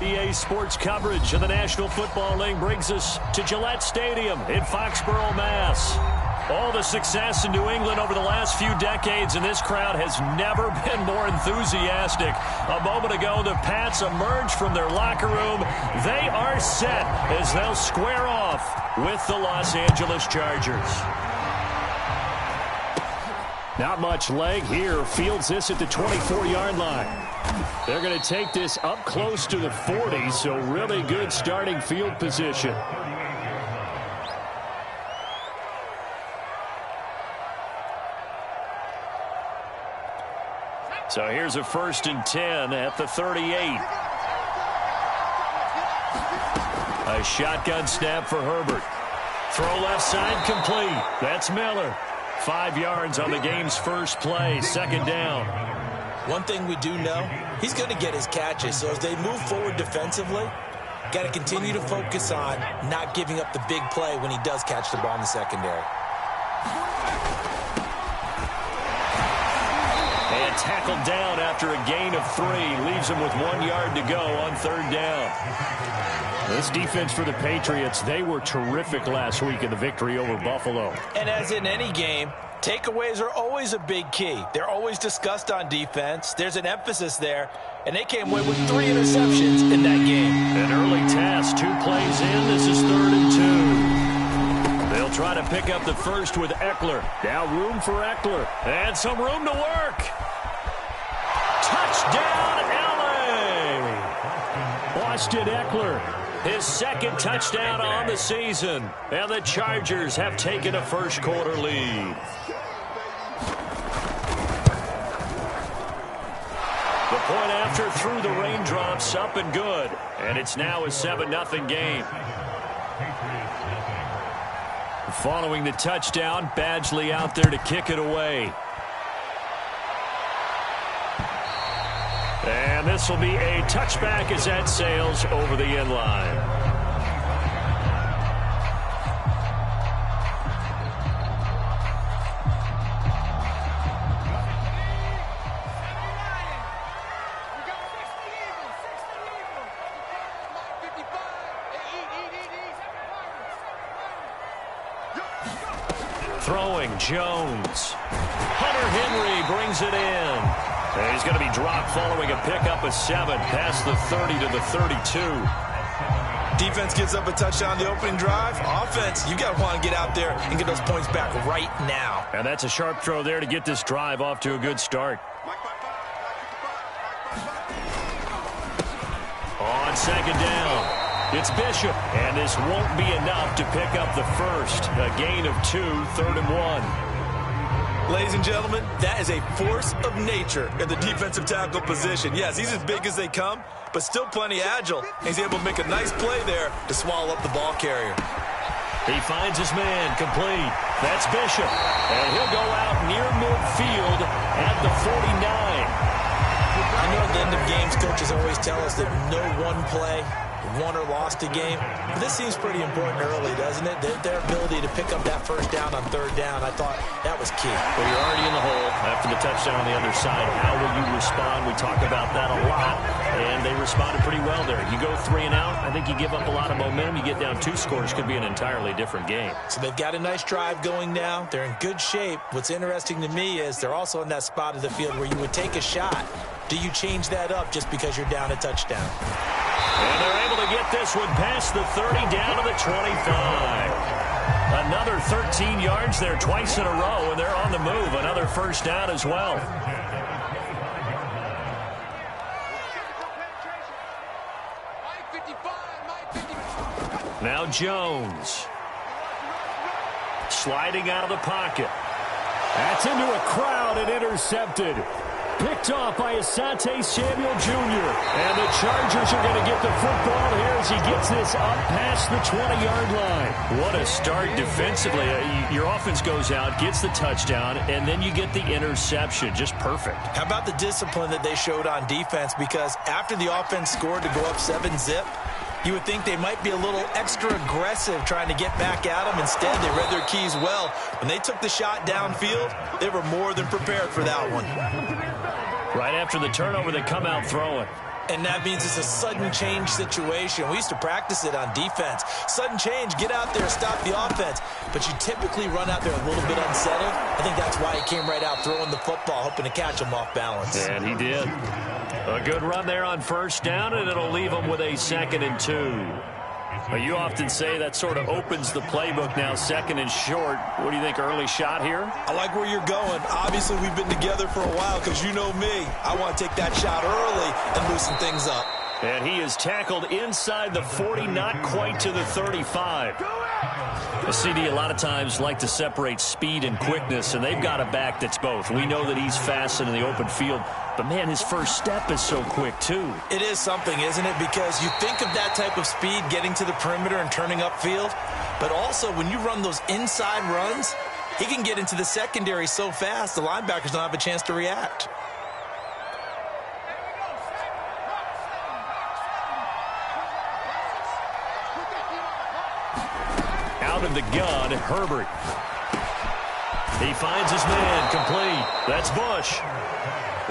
EA Sports coverage of the National Football League brings us to Gillette Stadium in Foxborough, Mass. All the success in New England over the last few decades, and this crowd has never been more enthusiastic. A moment ago, the Pats emerged from their locker room. They are set as they'll square off with the Los Angeles Chargers. Not much leg here. Fields this at the 24-yard line. They're going to take this up close to the 40, so really good starting field position. So here's a 1st and 10 at the 38. A shotgun snap for Herbert. Throw left side complete. That's Miller. 5 yards on the game's first play. 2nd down. One thing we do know, he's going to get his catches. So as they move forward defensively, got to continue to focus on not giving up the big play when he does catch the ball in the secondary. And tackled down after a gain of 3. Leaves him with 1 yard to go on 3rd down. This defense for the Patriots, they were terrific last week in the victory over Buffalo. And as in any game, takeaways are always a big key. They're always discussed on defense. There's an emphasis there, and they came away with 3 interceptions in that game. An early task, 2 plays in. This is 3rd and 2. They'll try to pick up the first with Eckler. Now room for Eckler. And some room to work. Touchdown, LA! Austin Eckler. His 2nd touchdown on the season. And the Chargers have taken a first-quarter lead. The point after through the raindrops, up and good. And it's now a 7-0 game. Following the touchdown, Badgley out there to kick it away. And this will be a touchback as that sails over the end line. Throwing Jones. Hunter Henry brings it in. And he's going to be dropped following a pickup of 7 past the 30 to the 32. Defense gives up a touchdown the opening drive. Offense, you got to want to get out there and get those points back right now. And that's a sharp throw there to get this drive off to a good start. On 2nd down, it's Bishop. And this won't be enough to pick up the first. A gain of 2, 3rd and 1. Ladies and gentlemen, that is a force of nature in the defensive tackle position. Yes, he's as big as they come, but still plenty agile. He's able to make a nice play there to swallow up the ball carrier. He finds his man complete. That's Bishop. And he'll go out near midfield at the 49. I know at the end of games, coaches always tell us that no one play won or lost a game. But this seems pretty important early, doesn't it? Their ability to pick up that first down on 3rd down, I thought that was key. Well, you're already in the hole after the touchdown on the other side. How will you respond? We talk about that a lot, and they responded pretty well there. You go 3 and out, I think you give up a lot of momentum. You get down 2 scores, could be an entirely different game. So they've got a nice drive going now. They're in good shape. What's interesting to me is they're also in that spot of the field where you would take a shot. Do you change that up just because you're down a touchdown? And they're able to get this one past the 30 down to the 25. Another 13 yards there twice in a row, and they're on the move. Another first down as well. Now Jones. Sliding out of the pocket. That's into a crowd and intercepted. Picked off by Asante Samuel Jr. And the Chargers are going to get the football here as he gets this up past the 20-yard line. What a start defensively. Your offense goes out, gets the touchdown, and then you get the interception. Just perfect. How about the discipline that they showed on defense? Because after the offense scored to go up 7-zip, you would think they might be a little extra aggressive trying to get back at them. Instead, they read their keys well. When they took the shot downfield, they were more than prepared for that one. Right after the turnover, they come out throwing. And that means it's a sudden change situation. We used to practice it on defense. Sudden change, get out there, stop the offense. But you typically run out there a little bit unsettled. I think that's why he came right out throwing the football, hoping to catch him off balance. And he did. A good run there on first down, and it'll leave him with a 2nd and 2. Well, you often say that sort of opens the playbook now, 2nd and short. What do you think, early shot here? I like where you're going. Obviously, we've been together for a while because you know me. I want to take that shot early and loosen things up. And he is tackled inside the 40, not quite to the 35. The CD a lot of times like to separate speed and quickness, and they've got a back that's both. We know that he's fast in the open field, but, man, his first step is so quick, too. It is something, isn't it? Because you think of that type of speed getting to the perimeter and turning upfield, but also when you run those inside runs, he can get into the secondary so fast the linebackers don't have a chance to react. Out of the gun, Herbert. He finds his man, complete. That's Bush.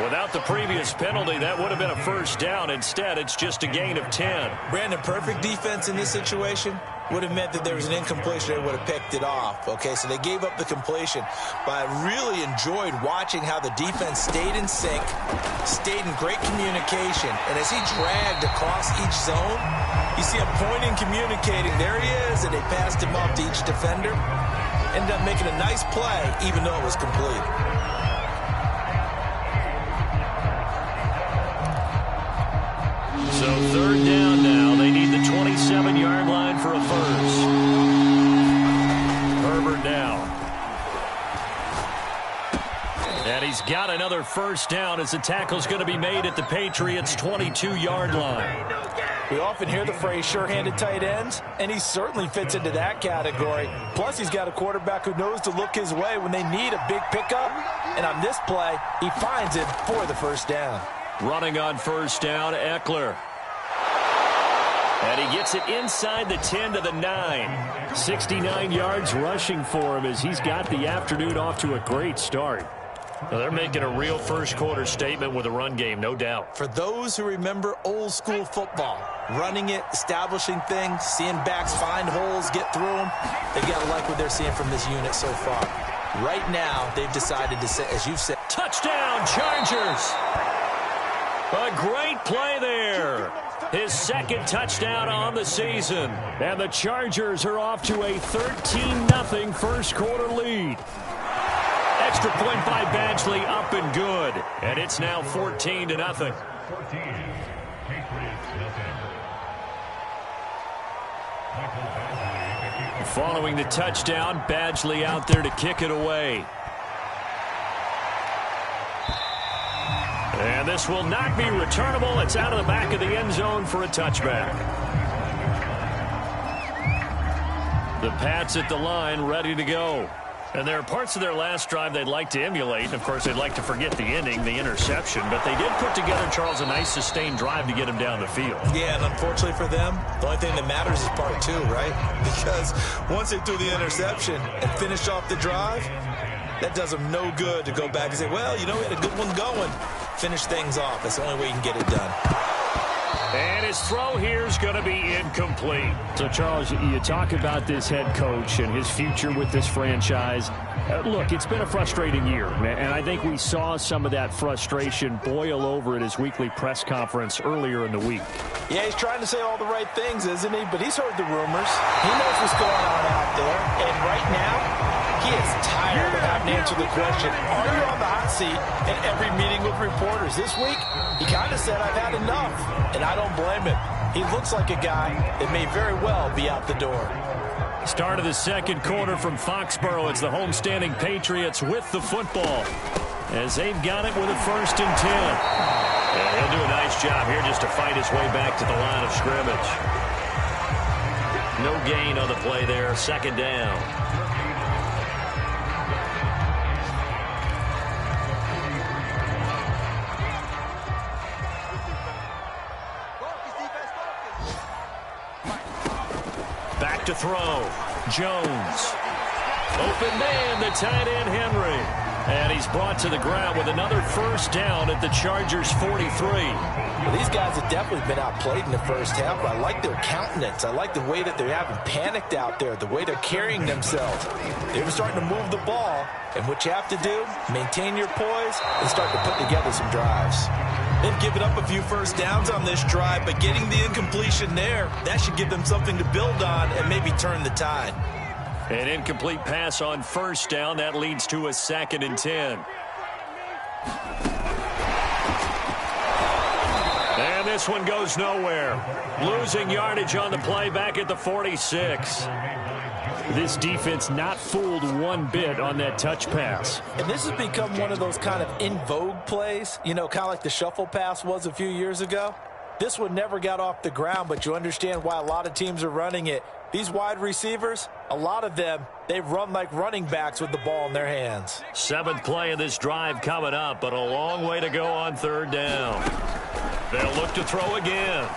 Without the previous penalty, that would have been a first down. Instead, it's just a gain of 10. Brandon, perfect defense in this situation would have meant that there was an incompletion. They would have picked it off. Okay, so they gave up the completion. But I really enjoyed watching how the defense stayed in sync, stayed in great communication. And as he dragged across each zone, you see him pointing, communicating. There he is, and they passed him off to each defender. Ended up making a nice play, even though it was complete. So 3rd down now. They need the 27-yard line for a first. Herbert now. And he's got another first down as the tackle's going to be made at the Patriots' 22-yard line. We often hear the phrase sure-handed tight ends, and he certainly fits into that category. Plus, he's got a quarterback who knows to look his way when they need a big pickup. And on this play, he finds it for the first down. Running on first down, Eckler. And he gets it inside the 10 to the 9. 69 yards rushing for him as he's got the afternoon off to a great start. Well, they're making a real first-quarter statement with a run game, no doubt. For those who remember old-school football, running it, establishing things, seeing backs find holes, get through them, they've got to like what they're seeing from this unit so far. Right now, they've decided to say, as you've said, touchdown, Chargers! A great play there. His 2nd touchdown on the season. And the Chargers are off to a 13-0 first-quarter lead. Extra point by Badgley, up and good. And it's now 14-0. Following the touchdown, Badgley out there to kick it away. And this will not be returnable. It's out of the back of the end zone for a touchback. The Pats at the line, ready to go. And there are parts of their last drive they'd like to emulate. And, of course, they'd like to forget the ending, the interception. But they did put together, Charles, a nice sustained drive to get him down the field. Yeah, and unfortunately for them, the only thing that matters is part 2, right? Because once they threw the interception and finished off the drive, that does them no good to go back and say, well, you know, we had a good one going. Finish things off. That's the only way you can get it done. And his throw here is going to be incomplete. So, Charles, you talk about this head coach and his future with this franchise. Look, it's been a frustrating year, and I think we saw some of that frustration boil over at his weekly press conference earlier in the week. Yeah, he's trying to say all the right things, isn't he? But he's heard the rumors. He knows what's going on out there. And right now, he is tired of having to answer the question, are you on the hot seat in every meeting with reporters? This week, he kind of said, I've had enough. And I don't blame him. He looks like a guy that may very well be out the door. Start of the second quarter from Foxborough. It's the homestanding Patriots with the football as they've got it with a 1st and 10. And he'll do a nice job here just to fight his way back to the line of scrimmage. No gain on the play there. 2nd down. Back to throw. Jones. Open man, the tight end, Henry. And he's brought to the ground with another first down at the Chargers' 43. Well, these guys have definitely been outplayed in the first half, but I like their countenance. I like the way that they haven't panicked out there, the way they're carrying themselves. They're starting to move the ball, and what you have to do, maintain your poise and start to put together some drives. They've given up a few first downs on this drive, but getting the incompletion there, that should give them something to build on and maybe turn the tide. An incomplete pass on first down. That leads to a 2nd and 10. And this one goes nowhere. Losing yardage on the play back at the 46. This defense not fooled one bit on that touch pass. And this has become one of those kind of in vogue plays, you know, kind of like the shuffle pass was a few years ago. This one never got off the ground, but you understand why a lot of teams are running it. These wide receivers, a lot of them, they run like running backs with the ball in their hands. 7th play of this drive coming up, but a long way to go on 3rd down. They'll look to throw again.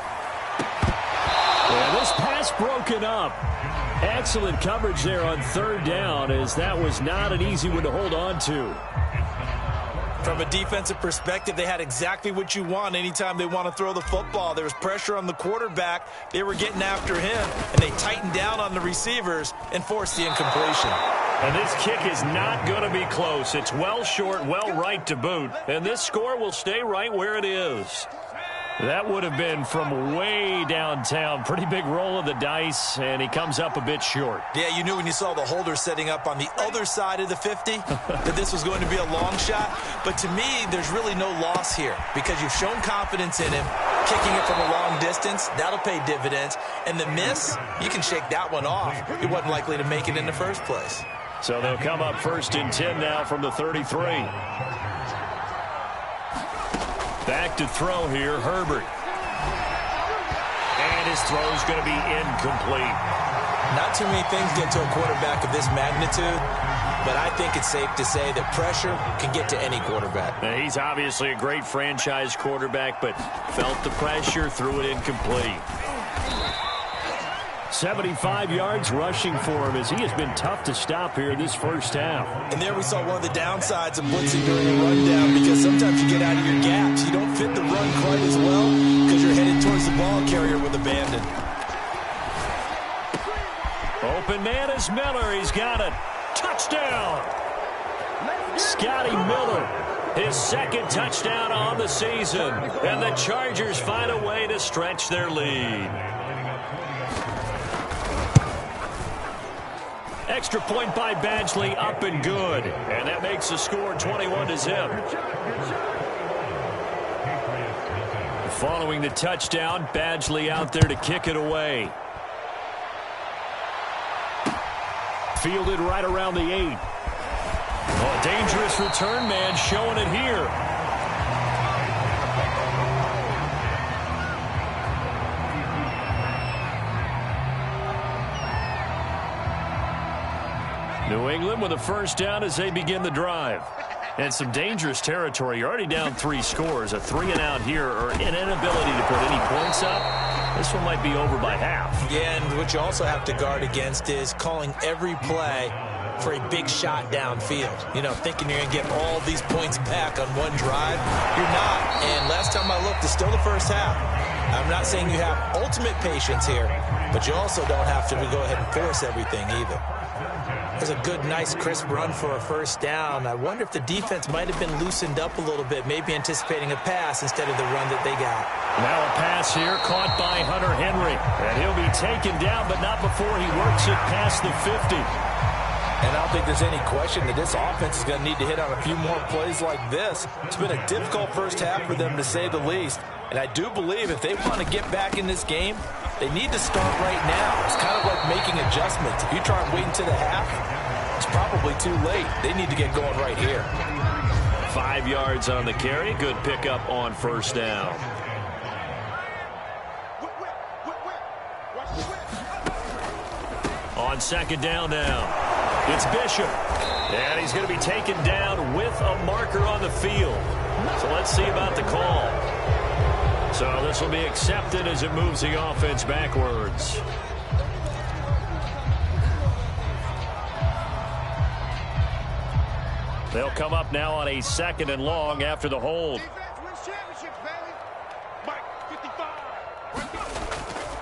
And this pass broken up. Excellent coverage there on 3rd down, as that was not an easy one to hold on to. From a defensive perspective, they had exactly what you want anytime they want to throw the football. There was pressure on the quarterback. They were getting after him, and they tightened down on the receivers and forced the incompletion. And this kick is not going to be close. It's well short, well right to boot. And this score will stay right where it is. That would have been from way downtown. Pretty big roll of the dice, and he comes up a bit short. Yeah, you knew when you saw the holder setting up on the other side of the 50 that this was going to be a long shot. But to me, there's really no loss here because you've shown confidence in him. Kicking it from a long distance, that'll pay dividends. And the miss, you can shake that one off. He wasn't likely to make it in the first place. So they'll come up 1st and 10 now from the 33. Back to throw here, Herbert. And his throw's going to be incomplete. Not too many things get to a quarterback of this magnitude, but I think it's safe to say that pressure can get to any quarterback. Now, he's obviously a great franchise quarterback, but felt the pressure, threw it incomplete. 75 yards rushing for him as he has been tough to stop here this first half. And there we saw one of the downsides of blitzing during a rundown because sometimes you get out of your gaps. You don't fit the run quite as well because you're headed towards the ball carrier with abandon. Open man is Miller. He's got it. Touchdown! Scotty Miller, his 2nd touchdown on the season. And the Chargers find a way to stretch their lead. Extra point by Badgley, up and good. And that makes the score 21-0. Following the touchdown, Badgley out there to kick it away. Fielded right around the 8. Oh, dangerous return man showing it here. New England with a first down as they begin the drive. And some dangerous territory. You're already down 3 scores. A 3-and-out here or an inability to put any points up. This one might be over by half. Yeah, and what you also have to guard against is calling every play for a big shot downfield. You know, thinking you're going to get all these points back on one drive. You're not. And last time I looked, it's still the first half. I'm not saying you have ultimate patience here, but you also don't have to go ahead and force everything either. There's a good, nice, crisp run for a first down. I wonder if the defense might have been loosened up a little bit, maybe anticipating a pass instead of the run that they got. Now a pass here caught by Hunter Henry. And he'll be taken down, but not before he works it past the 50. And I don't think there's any question that this offense is going to need to hit on a few more plays like this. It's been a difficult first half for them, to say the least. And I do believe if they want to get back in this game, they need to start right now. It's kind of like making adjustments. If you try and wait until the half, it's probably too late. They need to get going right here. 5 yards on the carry. Good pickup on first down. On second down now, it's Bishop. And he's going to be taken down with a marker on the field. So let's see about the call. So this will be accepted as it moves the offense backwards. They'll come up now on a 2nd and long after the hold.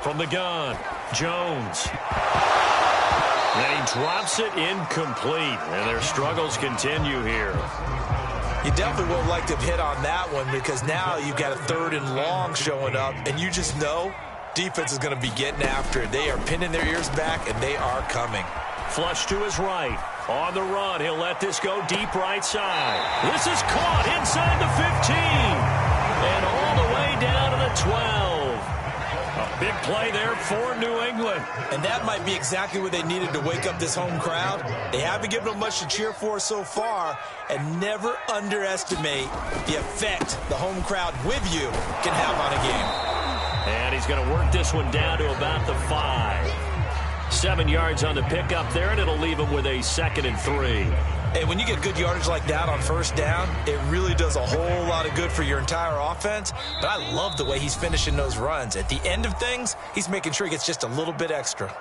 From the gun, Jones. And he drops it incomplete, and their struggles continue here. You definitely would have liked to have hit on that one because now you've got a 3rd and long showing up, and you just know defense is going to be getting after it. They are pinning their ears back, and they are coming. Flush to his right. On the run, he'll let this go deep right side. This is caught inside the 15. And all the way down to the 12. A big play there for New England. And that might be exactly what they needed to wake up this home crowd. They haven't given them much to cheer for so far. And never underestimate the effect the home crowd with you can have on a game. And he's going to work this one down to about the 5. 7 yards on the pickup there, and it'll leave him with a 2nd and 3. Hey, when you get good yardage like that on 1st down, it really does a whole lot of good for your entire offense. But I love the way he's finishing those runs. At the end of things, he's making sure he gets just a little bit extra.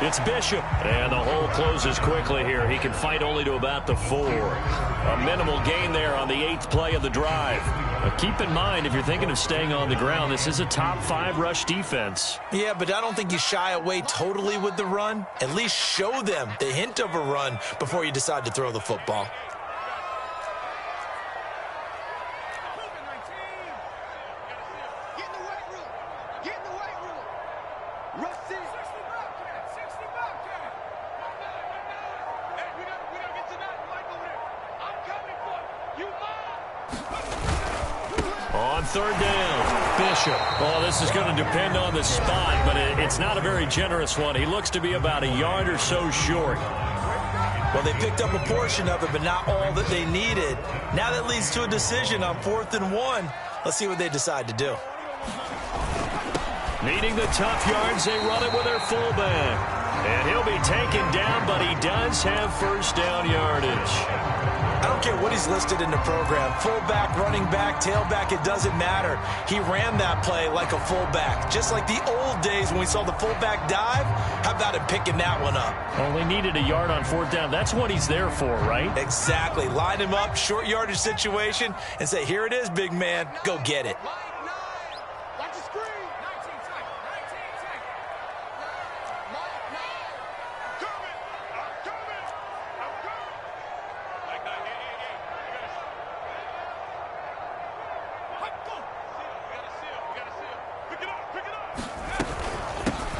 It's Bishop, and the hole closes quickly here. He can fight only to about the 4. A minimal gain there on the 8th play of the drive. Keep in mind, if you're thinking of staying on the ground, this is a top 5 rush defense. Yeah, but I don't think you shy away totally with the run. At least show them the hint of a run before you decide to throw the football. On 3rd down, Bishop. Oh, this is going to depend on the spot, but it's not a very generous one. He looks to be about a yard or so short. Well, they picked up a portion of it, but not all that they needed. Now that leads to a decision on 4th and 1. Let's see what they decide to do. Needing the tough yards, they run it with their fullback. And he'll be taken down, but he does have 1st down yardage. I don't care what he's listed in the program. Fullback, running back, tailback, it doesn't matter. He ran that play like a fullback. Just like the old days when we saw the fullback dive. How about him picking that one up? Only needed a yard on 4th down. That's what he's there for, right? Exactly. Line him up, short yardage situation, and say, here it is, big man. Go get it.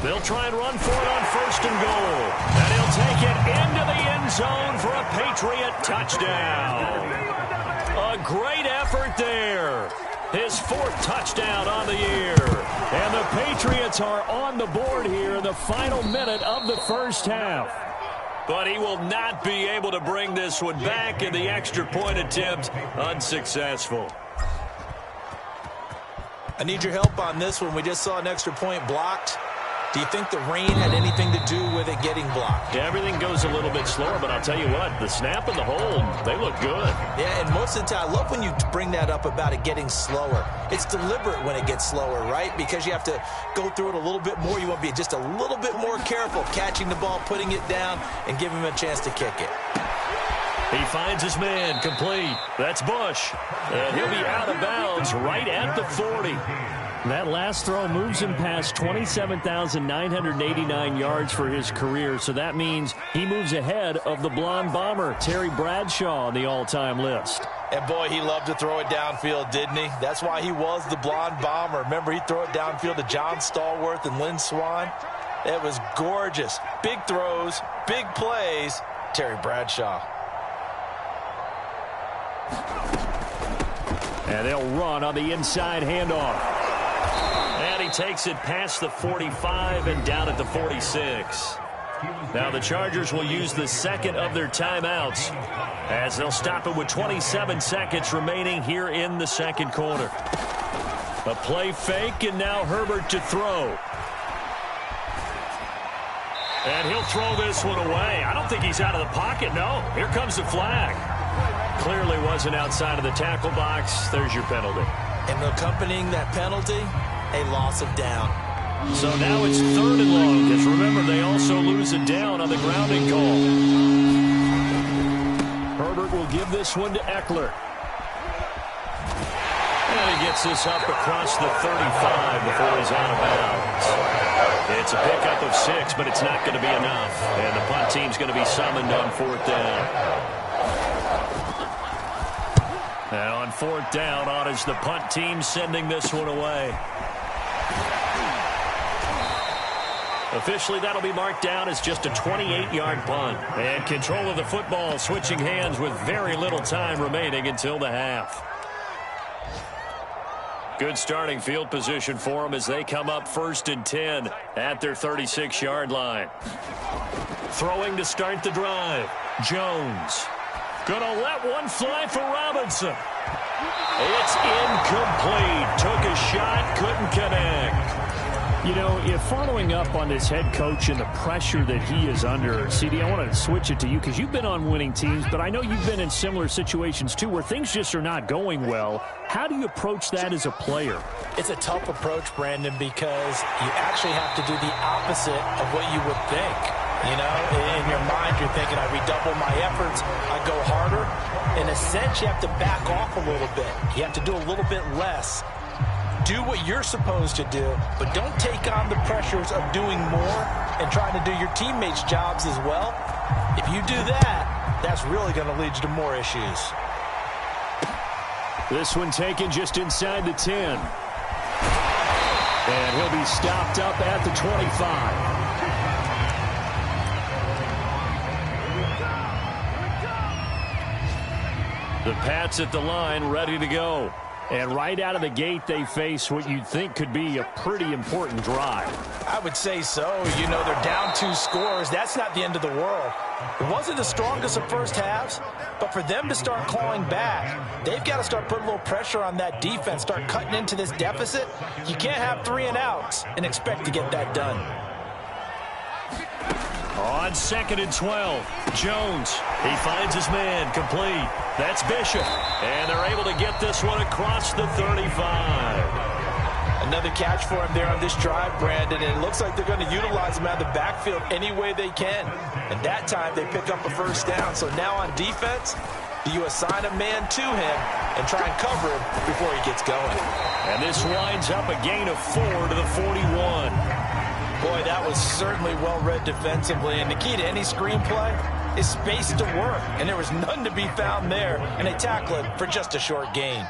They'll try and run for it on 1st and goal. And he'll take it into the end zone for a Patriot touchdown. A great effort there. His 4th touchdown on the year. And the Patriots are on the board here in the final minute of the 1st half. But he will not be able to bring this one back, in the extra point attempt unsuccessful. I need your help on this one. We just saw an extra point blocked. Do you think the rain had anything to do with it getting blocked? Yeah, everything goes a little bit slower, but I'll tell you what, the snap and the hold, they look good. Yeah, and most of the time, I love when you bring that up about it getting slower. It's deliberate when it gets slower, right? Because you have to go through it a little bit more. You want to be just a little bit more careful catching the ball, putting it down, and giving him a chance to kick it. He finds his man, complete. That's Bush. And he'll be out of bounds right at the 40. That last throw moves him past 27,989 yards for his career, so that means he moves ahead of the blonde bomber, Terry Bradshaw, on the all-time list. And boy, he loved to throw it downfield, didn't he? That's why he was the blonde bomber. Remember, he'd throw it downfield to John Stallworth and Lynn Swann? It was gorgeous. Big throws, big plays. Terry Bradshaw. And they'll run on the inside handoff. And he takes it past the 45 and down at the 46. Now the Chargers will use the 2nd of their timeouts as they'll stop it with 27 seconds remaining here in the 2nd quarter. A play fake, and now Herbert to throw. And he'll throw this one away. I don't think he's out of the pocket, no. Here comes the flag. Clearly wasn't outside of the tackle box. There's your penalty. And accompanying that penalty, a loss of down. So now it's 3rd and long, because remember, they also lose a down on the grounding call. Herbert will give this one to Eckler. And he gets this up across the 35 before he's out of bounds. It's a pickup of 6, but it's not going to be enough. And the punt team's going to be summoned on 4th down. Now on 4th down, on is the punt team sending this one away. Officially, that'll be marked down as just a 28-yard punt. And control of the football switching hands with very little time remaining until the half. Good starting field position for them as they come up 1st and 10 at their 36-yard line. Throwing to start the drive. Jones. Gonna let one fly for Robinson. It's incomplete. Took a shot, couldn't connect. You know, if following up on this head coach and the pressure that he is under, CD, I want to switch it to you because you've been on winning teams, but I know you've been in similar situations too where things just are not going well. How do you approach that as a player? It's a tough approach, Brandon, because you actually have to do the opposite of what you would think. You know, in your mind, you're thinking, I redouble my efforts, I go harder. In a sense, you have to back off a little bit. You have to do a little bit less. Do what you're supposed to do, but don't take on the pressures of doing more and trying to do your teammates' jobs as well. If you do that, that's really going to lead you to more issues. This one taken just inside the 10. And he'll be stopped up at the 25. The Pats at the line, ready to go. And right out of the gate, they face what you'd think could be a pretty important drive. I would say so. You know, they're down 2 scores. That's not the end of the world. It wasn't the strongest of first halves, but for them to start clawing back, they've got to start putting a little pressure on that defense, start cutting into this deficit. You can't have 3 and outs and expect to get that done. On 2nd and 12, Jones. He finds his man, complete. That's Bishop. And they're able to get this one across the 35. Another catch for him there on this drive, Brandon, and it looks like they're going to utilize him out of the backfield any way they can. And that time they pick up a 1st down. So now on defense, you assign a man to him and try and cover him before he gets going. And this winds up a gain of 4 to the 41. Boy, that was certainly well-read defensively. And the key to any screenplay is space to work. And there was none to be found there. And they tackle it for just a short gain.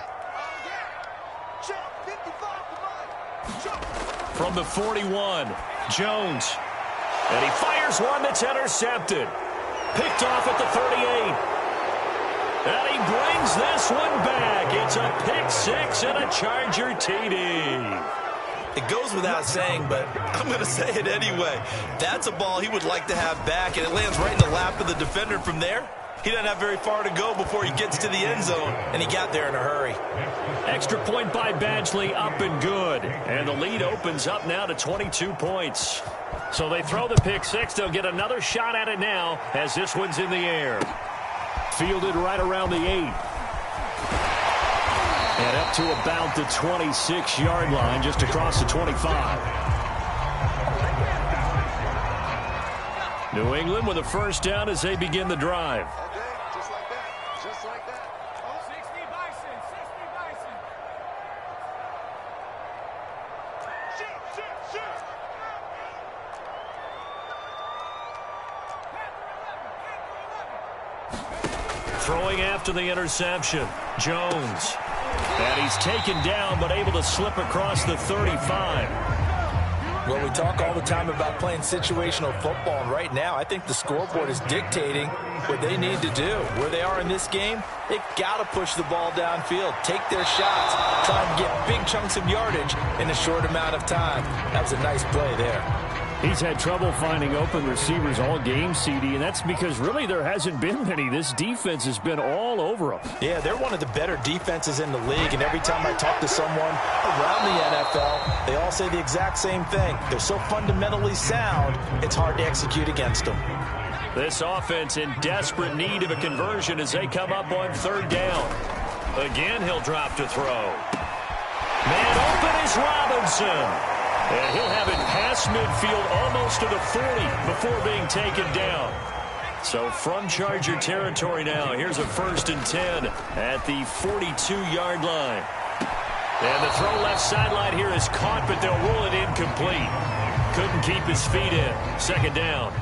From the 41, Jones. And he fires one that's intercepted. Picked off at the 38. And he brings this one back. It's a pick 6 and a Charger TD. It goes without saying, but I'm going to say it anyway. That's a ball he would like to have back, and it lands right in the lap of the defender from there. He doesn't have very far to go before he gets to the end zone, and he got there in a hurry. Extra point by Badgley, up and good. And the lead opens up now to 22 points. So they throw the pick 6. They'll get another shot at it now as this one's in the air. Fielded right around the 8. And up to about the 26-yard line, just across the 25. New England with a 1st down as they begin the drive. Just like that. Just like that. 60 Bison. 60 Bison. Shoot. Throwing after the interception, Jones. And he's taken down, but able to slip across the 35. Well, we talk all the time about playing situational football, and right now I think the scoreboard is dictating what they need to do. Where they are in this game, they've got to push the ball downfield, take their shots, try and get big chunks of yardage in a short amount of time. That was a nice play there. He's had trouble finding open receivers all game, CD, and that's because really there hasn't been many. This defense has been all over him. Yeah, they're one of the better defenses in the league, and every time I talk to someone around the NFL, they all say the exact same thing. They're so fundamentally sound, it's hard to execute against them. This offense in desperate need of a conversion as they come up on third down. Again, he'll drop to throw. Man open is Robinson. And he'll have it past midfield almost to the 40 before being taken down. So from Charger territory now, here's a 1st and 10 at the 42-yard line. And the throw left sideline here is caught, but they'll rule it incomplete. Couldn't keep his feet in. 2nd down.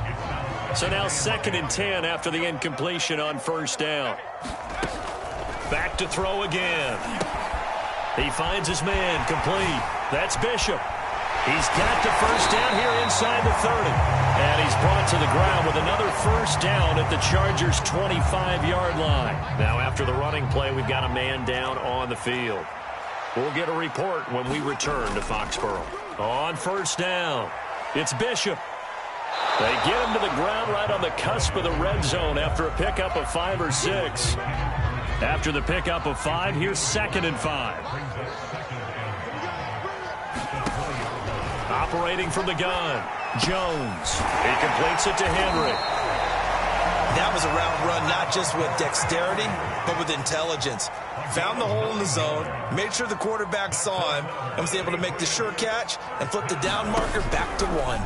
So now 2nd and 10 after the incompletion on 1st down. Back to throw again. He finds his man complete. That's Bishop. He's got the 1st down here inside the 30. And he's brought to the ground with another 1st down at the Chargers' 25-yard line. Now after the running play, we've got a man down on the field. We'll get a report when we return to Foxborough. On 1st down, it's Bishop. They get him to the ground right on the cusp of the red zone after a pickup of 5 or 6. After the pickup of 5, here's 2nd and 5. Operating from the gun, Jones. He completes it to Henry. That was a route run not just with dexterity, but with intelligence. Found the hole in the zone, made sure the quarterback saw him, and was able to make the sure catch and flip the down marker back to 1.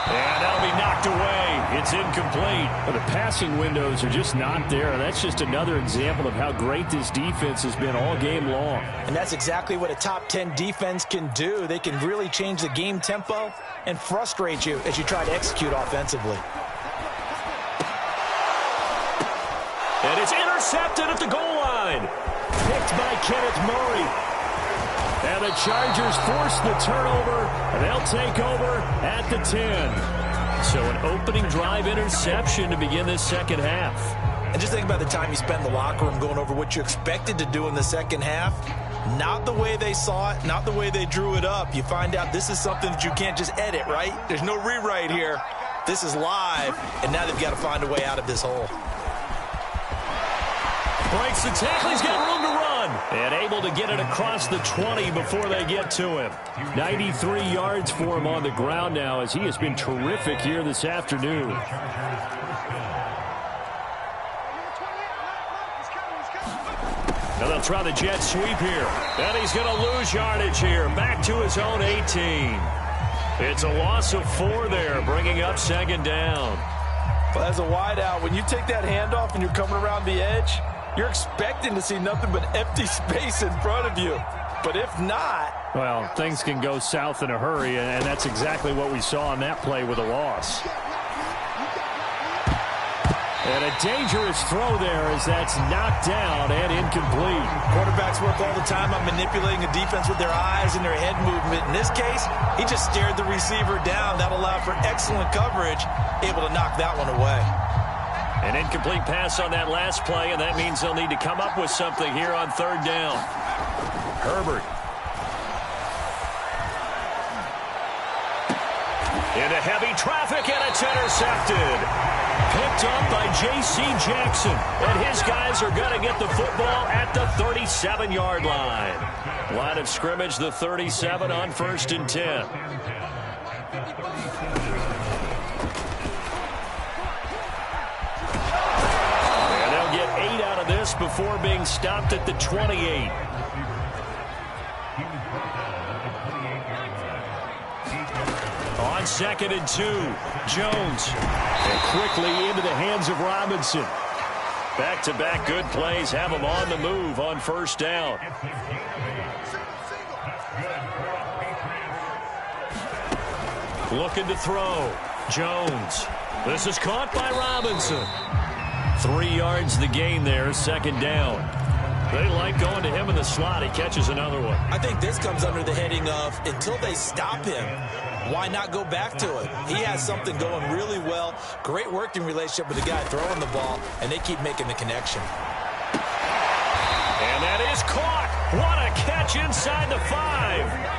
And that'll be knocked away. It's incomplete. Well, the passing windows are just not there. That's just another example of how great this defense has been all game long. And that's exactly what a top 10 defense can do. They can really change the game tempo and frustrate you as you try to execute offensively. And it's intercepted at the goal line. Picked by Kenneth Murray. And the Chargers force the turnover, and they'll take over at the 10. So an opening drive interception to begin this 2nd half. And just think about the time you spent in the locker room going over what you expected to do in the 2nd half. Not the way they saw it, not the way they drew it up. You find out this is something that you can't just edit, right? There's no rewrite here. This is live, and now they've got to find a way out of this hole. Breaks the tackle. He's got room to run. And able to get it across the 20 before they get to him. 93 yards for him on the ground now as he has been terrific here this afternoon. Now they'll try the jet sweep here. And he's going to lose yardage here. Back to his own 18. It's a loss of 4 there, bringing up 2nd down. Well, as a wideout, when you take that handoff and you're coming around the edge, you're expecting to see nothing but empty space in front of you. But if not... Well, things can go south in a hurry, and that's exactly what we saw on that play with a loss. And a dangerous throw there as that's knocked down and incomplete. Quarterbacks work all the time on manipulating a defense with their eyes and their head movement. In this case, he just stared the receiver down. That allowed for excellent coverage, able to knock that one away. An incomplete pass on that last play, and that means they'll need to come up with something here on 3rd down. Herbert. Into heavy traffic, and it's intercepted. Picked up by J.C. Jackson. And his guys are going to get the football at the 37-yard line. Line of scrimmage, the 37 on 1st and 10. Before being stopped at the 28. On 2nd and 2, Jones. And quickly into the hands of Robinson. Back-to-back good plays have him on the move on 1st down. Looking to throw. Jones. This is caught by Robinson. 3 yards the gain there, 2nd down. They like going to him in the slot. He catches another one. I think this comes under the heading of until they stop him, why not go back to it? He has something going really well. Great working relationship with the guy throwing the ball, and they keep making the connection. And that is caught. What a catch inside the 5.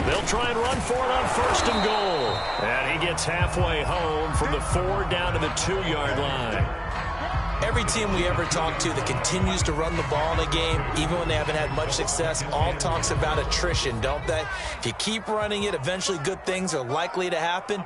They'll try and run for it on 1st and goal. And he gets halfway home from the 4 down to the 2-yard line. Every team we ever talk to that continues to run the ball in a game, even when they haven't had much success, all talks about attrition, don't they? If you keep running it, eventually good things are likely to happen.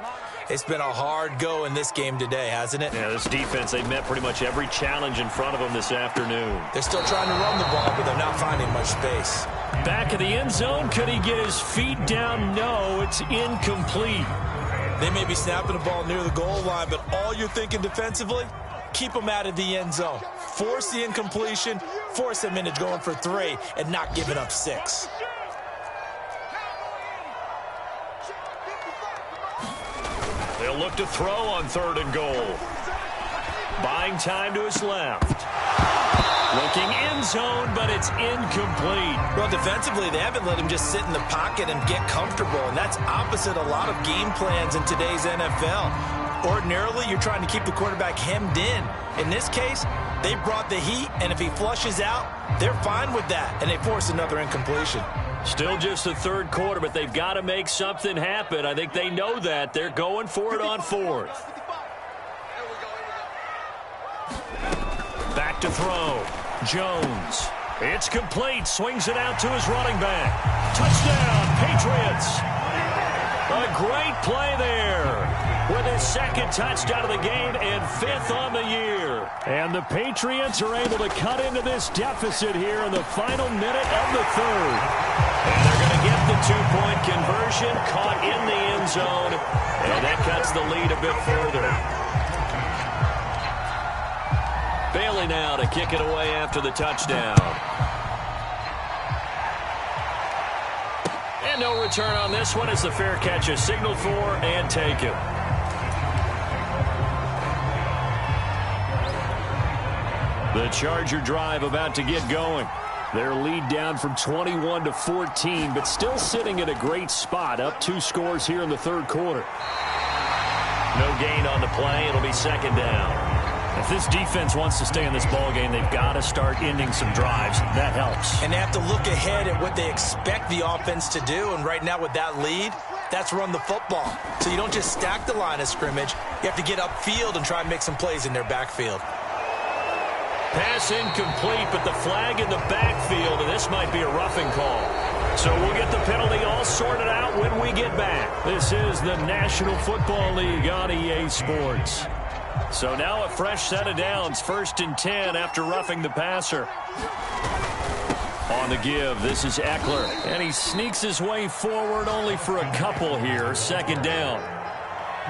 It's been a hard go in this game today, hasn't it? Yeah, this defense, they met pretty much every challenge in front of them this afternoon. They're still trying to run the ball, but they're not finding much space. Back of the end zone, could he get his feet down? No, it's incomplete. They may be snapping the ball near the goal line, but all you're thinking defensively, keep them out of the end zone. Force the incompletion, force them into going for 3, and not giving up 6. They'll look to throw on 3rd and goal. Buying time to his left. Looking end zone, but it's incomplete. Well, defensively, they haven't let him just sit in the pocket and get comfortable, and that's opposite a lot of game plans in today's NFL. Ordinarily, you're trying to keep the quarterback hemmed in. In this case, they brought the heat, and if he flushes out, they're fine with that, and they force another incompletion. Still just the 3rd quarter, but they've got to make something happen. I think they know that. They're going for it on 4th. Back to throw. Jones. It's complete. Swings it out to his running back. Touchdown, Patriots. A great play there with his 2nd touchdown of the game and 5th on the year. And the Patriots are able to cut into this deficit here in the final minute of the 3rd. And they're going to get the 2-point conversion, caught in the end zone, and that cuts the lead a bit further. Bailey now to kick it away after the touchdown. And no return on this one as the fair catch is signaled for and taken. The Charger drive about to get going. Their lead down from 21 to 14, but still sitting at a great spot, up 2 scores here in the 3rd quarter. No gain on the play. It'll be 2nd down. If this defense wants to stay in this ballgame, they've got to start ending some drives. That helps. And they have to look ahead at what they expect the offense to do. And right now with that lead, that's run the football. So you don't just stack the line of scrimmage. You have to get upfield and try and make some plays in their backfield. Pass incomplete, but the flag in the backfield, and this might be a roughing call. So we'll get the penalty all sorted out when we get back. This is the National Football League on EA Sports. So now a fresh set of downs, 1st and 10 after roughing the passer. On the give, this is Eckler, and he sneaks his way forward only for a couple here, 2nd down.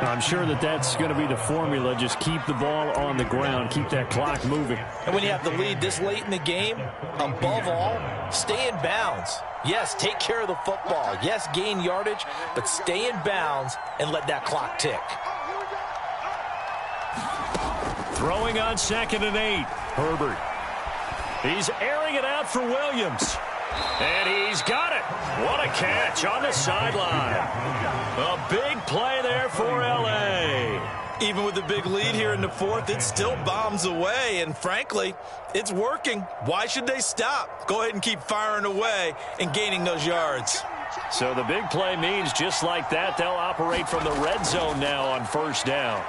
I'm sure that that's going to be the formula. Just keep the ball on the ground, keep that clock moving. And when you have the lead this late in the game, above all, stay in bounds. Yes, take care of the football. Yes, gain yardage, but stay in bounds and let that clock tick. Throwing on 2nd and 8. Herbert. He's airing it out for Williams. And he's got it. What a catch on the sideline. A big play there for L.A. Even with the big lead here in the 4th, it still bombs away. And frankly, it's working. Why should they stop? Go ahead and keep firing away and gaining those yards. So the big play means just like that, they'll operate from the red zone now on 1st down.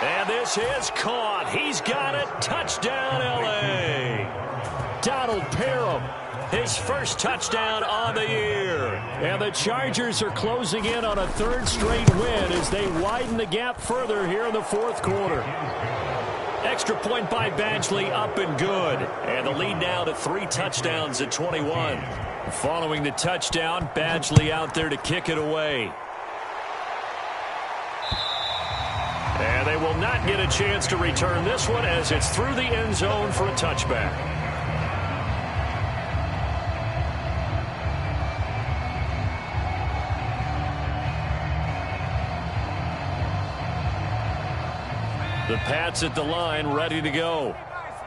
And this is caught. He's got it. Touchdown, L.A. Donald Parham, his 1st touchdown on the year. And the Chargers are closing in on a 3rd straight win as they widen the gap further here in the 4th quarter. Extra point by Badgley, up and good. And the lead now to 3 touchdowns at 21. Following the touchdown, Badgley out there to kick it away. And they will not get a chance to return this one as it's through the end zone for a touchback. The Pats at the line, ready to go.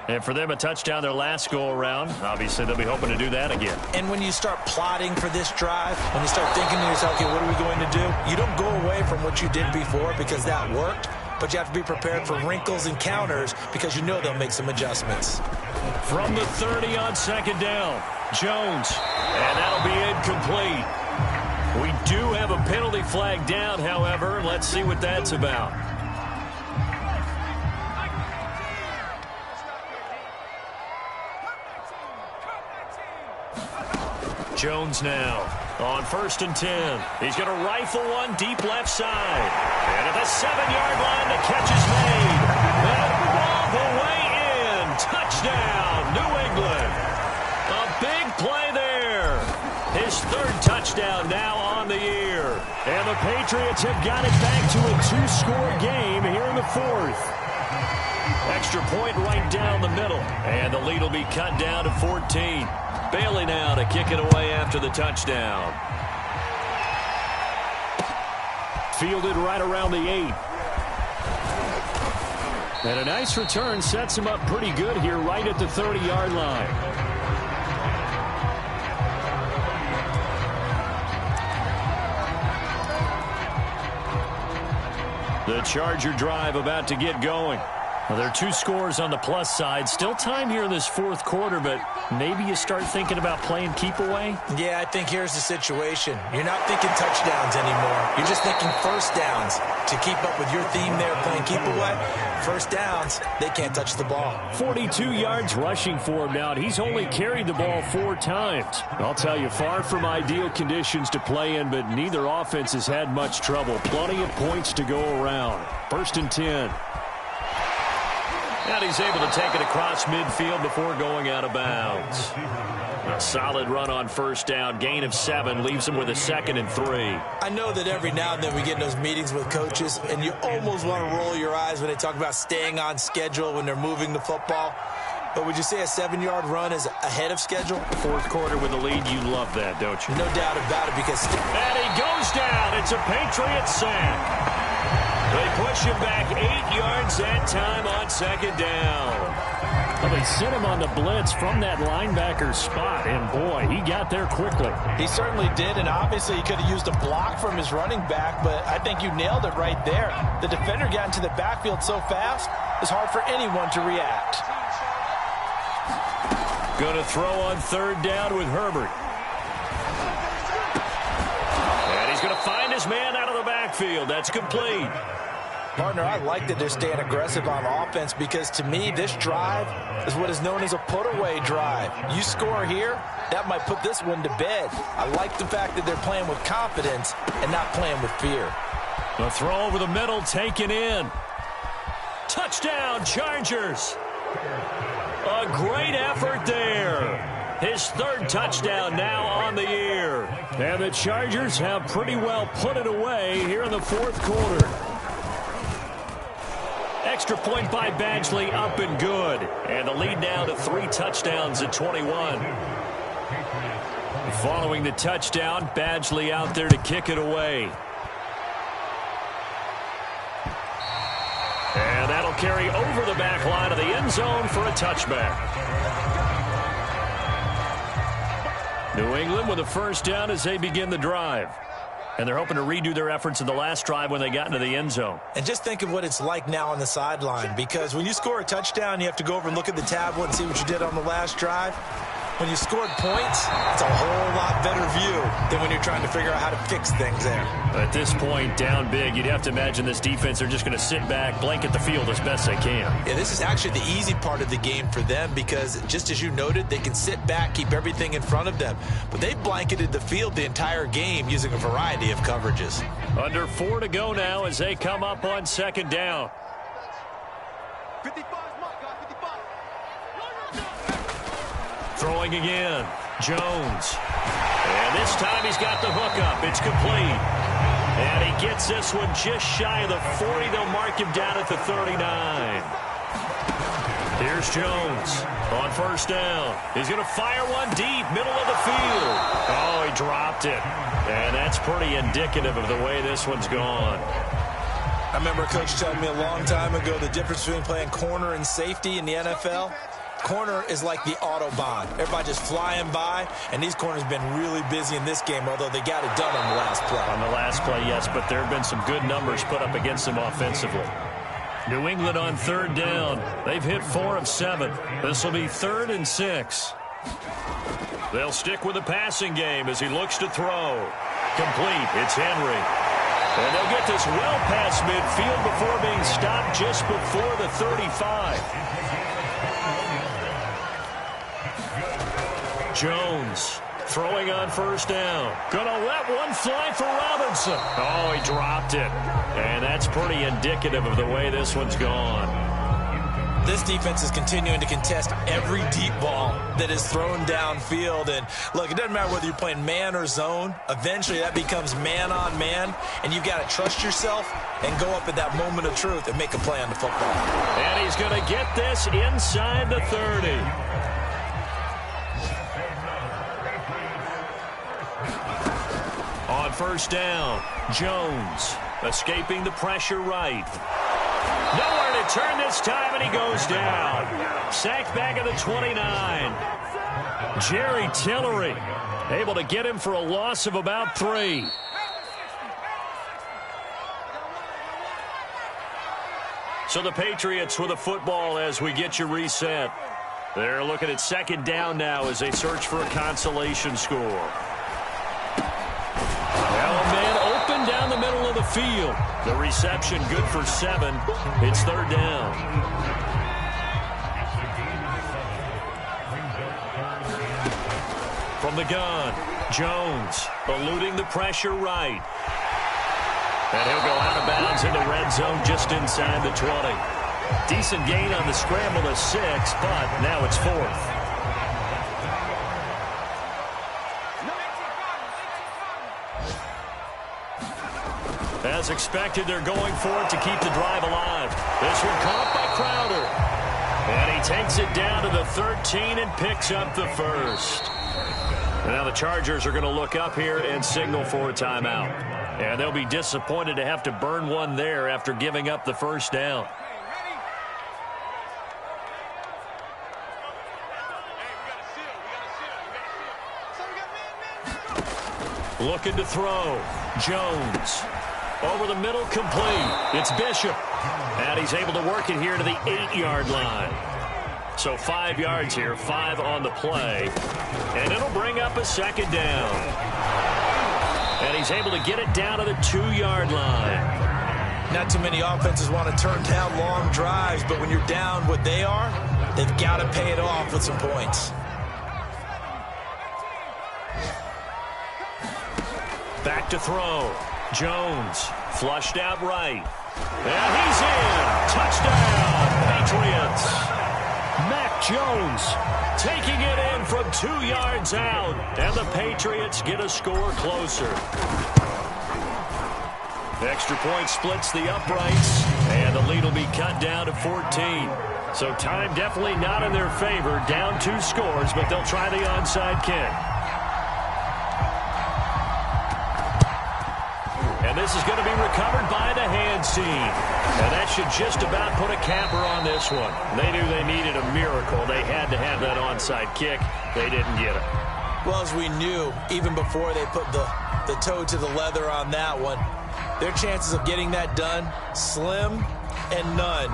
And for them, a touchdown their last go-around. Obviously, they'll be hoping to do that again. And when you start plotting for this drive, when you start thinking to yourself, okay, what are we going to do? You don't go away from what you did before because that worked. but you have to be prepared for wrinkles and counters because you know they'll make some adjustments. From the 30 on second down, Jones, and that'll be incomplete. We do have a penalty flag down, however. Let's see what that's about. Jones now on 1st and 10. He's going to rifle one deep left side. And at the 7-yard line, the catch is made. And all the way in. Touchdown, New England. A big play there. His 3rd touchdown now on the year. And the Patriots have got it back to a 2-score game here in the 4th. Extra point right down the middle. And the lead will be cut down to 14. Bailey now to kick it away after the touchdown. Fielded right around the 8. And a nice return sets him up pretty good here right at the 30-yard line. The Charger drive about to get going. Well, there are 2 scores on the plus side. Still time here in this 4th quarter, but maybe you start thinking about playing keep away? Yeah, I think here's the situation. You're not thinking touchdowns anymore. You're just thinking first downs. To keep up with your theme there, playing keep away, first downs, they can't touch the ball. 42 yards rushing for him now, and he's only carried the ball 4 times. I'll tell you, far from ideal conditions to play in, but neither offense has had much trouble. Plenty of points to go around. 1st and 10. And he's able to take it across midfield before going out of bounds. A solid run on 1st down. Gain of 7 leaves him with a 2nd and 3. I know that every now and then we get in those meetings with coaches, and you almost want to roll your eyes when they talk about staying on schedule when they're moving the football. But would you say a 7-yard run is ahead of schedule? 4th quarter with the lead, you love that, don't you? No doubt about it, because... And he goes down. It's a Patriot sack. They push him back 8 yards that time on 2nd down. Well, they sent him on the blitz from that linebacker spot, and boy, he got there quickly. He certainly did, and obviously he could have used a block from his running back, but I think you nailed it right there. The defender got into the backfield so fast, it's hard for anyone to react. Going to throw on 3rd down with Herbert. And he's going to find his man out of the backfield. That's complete. Partner, I like that they're staying aggressive on offense because, to me, this drive is what is known as a put-away drive. You score here, that might put this one to bed. I like the fact that they're playing with confidence and not playing with fear. The throw over the middle, taken in. Touchdown, Chargers. A great effort there. His 3rd touchdown now on the year. And the Chargers have pretty well put it away here in the 4th quarter. Extra point by Badgley, up and good. And the lead now to 3 touchdowns at 21. Following the touchdown, Badgley out there to kick it away. And that'll carry over the back line of the end zone for a touchback. New England with a 1st down as they begin the drive. And they're hoping to redo their efforts in the last drive when they got into the end zone. And just think of what it's like now on the sideline, because when you score a touchdown, you have to go over and look at the tablet and see what you did on the last drive. When you scored points, it's a whole lot better view than when you're trying to figure out how to fix things there. At this point, down big, you'd have to imagine this defense are just going to sit back, blanket the field as best they can. Yeah, this is actually the easy part of the game for them because, just as you noted, they can sit back, keep everything in front of them. But they've blanketed the field the entire game using a variety of coverages. Under 4 to go now as they come up on 2nd down. 55 mark, guys, 55. Throwing again, Jones. And this time he's got the hookup. It's complete. And he gets this one just shy of the 40. They'll mark him down at the 39. Here's Jones on 1st down. He's going to fire one deep, middle of the field. Oh, he dropped it. And that's pretty indicative of the way this one's gone. I remember a coach telling me a long time ago the difference between playing corner and safety in the NFL. Corner is like the Autobahn. Everybody just flying by, and these corners have been really busy in this game, although they got it done on the last play. On the last play, yes, but there have been some good numbers put up against them offensively. New England on 3rd down. They've hit 4 of 7. This will be 3rd and 6. They'll stick with the passing game as he looks to throw. Complete. It's Henry. And they'll get this well past midfield before being stopped just before the 35. Jones throwing on 1st down. Gonna let one fly for Robinson. Oh, he dropped it. And that's pretty indicative of the way this one's gone. This defense is continuing to contest every deep ball that is thrown downfield. And, look, it doesn't matter whether you're playing man or zone. Eventually, that becomes man-on-man, and you've got to trust yourself and go up at that moment of truth and make a play on the football. And he's going to get this inside the 30. On 1st down, Jones escaping the pressure right. Nowhere to turn this time, and he goes down. Sacked back at the 29. Jerry Tillery able to get him for a loss of about 3. So the Patriots with the football as we get you reset. They're looking at 2nd down now as they search for a consolation score. Down the middle of the field. The reception good for 7. It's 3rd down. From the gun, Jones eluding the pressure right. And he'll go out of bounds in the red zone just inside the 20. Decent gain on the scramble to 6, but now it's 4th. As expected, they're going for it to keep the drive alive. This one caught by Crowder. And he takes it down to the 13 and picks up the 1st. Now the Chargers are going to look up here and signal for a timeout. And they'll be disappointed to have to burn one there after giving up the 1st down. Looking to throw. Jones. Over the middle, complete. It's Bishop. And he's able to work it here to the 8-yard line. So 5 yards here, 5 on the play. And it'll bring up a 2nd down. And he's able to get it down to the 2-yard line. Not too many offenses want to turn down long drives, but when you're down what they are, they've got to pay it off with some points. Back to throw. Jones flushed out right. And he's in. Touchdown, Patriots. Mac Jones taking it in from 2 yards out. And the Patriots get a score closer. Extra point splits the uprights. And the lead will be cut down to 14. So time definitely not in their favor. Down 2 scores, but they'll try the onside kick. And this is going to be recovered by the hands team. And that should just about put a capper on this one. They knew they needed a miracle. They had to have that onside kick. They didn't get it. Well, as we knew, even before they put the toe to the leather on that one, their chances of getting that done, slim and none.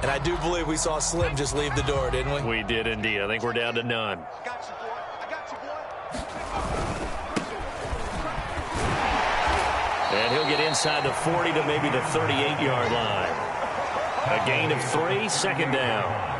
And I do believe we saw Slim just leave the door, didn't we? We did indeed. I think we're down to none. And he'll get inside the 40 to maybe the 38-yard line. A gain of 3, 2nd down.